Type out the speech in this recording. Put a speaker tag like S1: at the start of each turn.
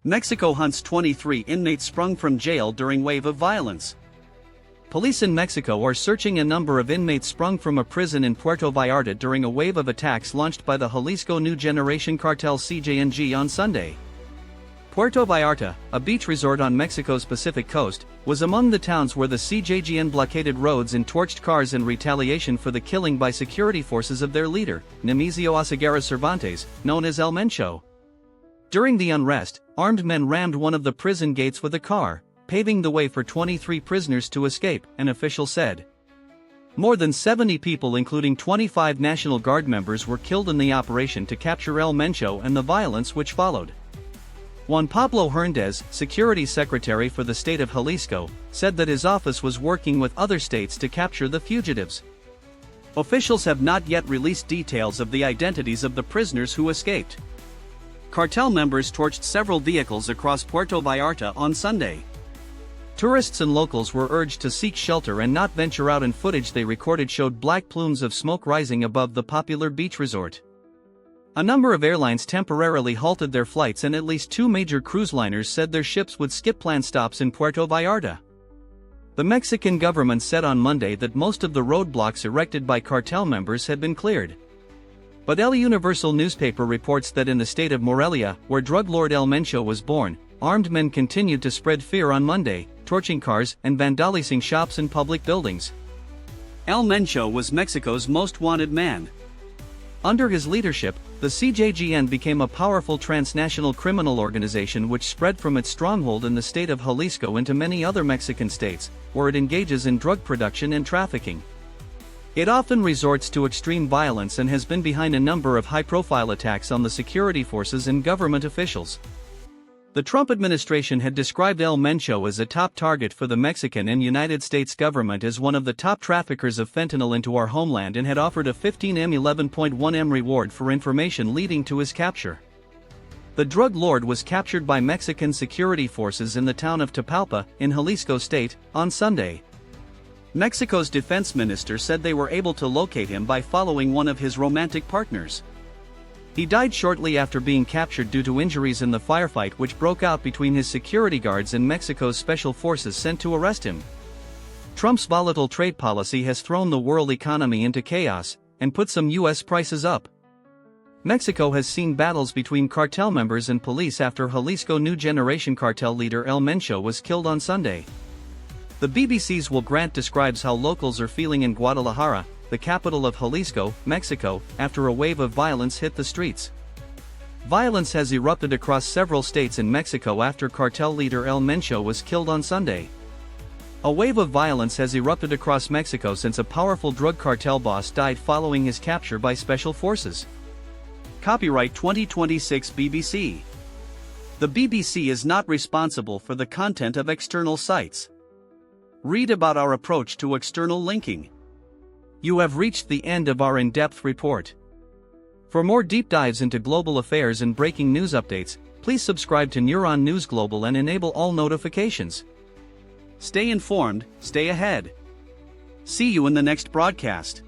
S1: Mexico hunts 23 inmates sprung from jail during wave of violence. Police in Mexico are searching a number of inmates sprung from a prison in Puerto Vallarta during a wave of attacks launched by the Jalisco New Generation Cartel CJNG on Sunday. Puerto Vallarta, a beach resort on Mexico's Pacific coast, was among the towns where the CJGN blockaded roads and torched cars in retaliation for the killing by security forces of their leader, Nemesio Oseguera Cervantes, known as El Mencho. During the unrest, armed men rammed one of the prison gates with a car, paving the way for 23 prisoners to escape, an official said. More than 70 people including 25 National Guard members were killed in the operation to capture El Mencho and the violence which followed. Juan Pablo Hernández, security secretary for the state of Jalisco, said that his office was working with other states to capture the fugitives. Officials have not yet released details of the identities of the prisoners who escaped. Cartel members torched several vehicles across Puerto Vallarta on Sunday. Tourists and locals were urged to seek shelter and not venture out, and footage they recorded showed black plumes of smoke rising above the popular beach resort. A number of airlines temporarily halted their flights, and at least 2 major cruise liners said their ships would skip planned stops in Puerto Vallarta. The Mexican government said on Monday that most of the roadblocks erected by cartel members had been cleared. But El Universal newspaper reports that in the state of Morelia, where drug lord El Mencho was born, armed men continued to spread fear on Monday, torching cars and vandalizing shops and public buildings. El Mencho was Mexico's most wanted man. Under his leadership, the CJGN became a powerful transnational criminal organization which spread from its stronghold in the state of Jalisco into many other Mexican states, where it engages in drug production and trafficking. It often resorts to extreme violence and has been behind a number of high-profile attacks on the security forces and government officials. The Trump administration had described El Mencho as a top target for the Mexican and United States government as one of the top traffickers of fentanyl into our homeland, and had offered a 15M 11.1M reward for information leading to his capture. The drug lord was captured by Mexican security forces in the town of Tapalpa, in Jalisco state, on Sunday. Mexico's defense minister said they were able to locate him by following one of his romantic partners. He died shortly after being captured due to injuries in the firefight which broke out between his security guards and Mexico's special forces sent to arrest him. Trump's volatile trade policy has thrown the world economy into chaos and put some U.S. prices up. Mexico has seen battles between cartel members and police after Jalisco New Generation cartel leader El Mencho was killed on Sunday. The BBC's Will Grant describes how locals are feeling in Guadalajara, the capital of Jalisco, Mexico, after a wave of violence hit the streets. Violence has erupted across several states in Mexico after cartel leader El Mencho was killed on Sunday. A wave of violence has erupted across Mexico since a powerful drug cartel boss died following his capture by special forces. Copyright 2026 BBC. The BBC is not responsible for the content of external sites. Read about our approach to external linking. You have reached the end of our in-depth report. For more deep dives into global affairs and breaking news updates, please subscribe to Neuron News Global and enable all notifications. Stay informed, stay ahead. See you in the next broadcast.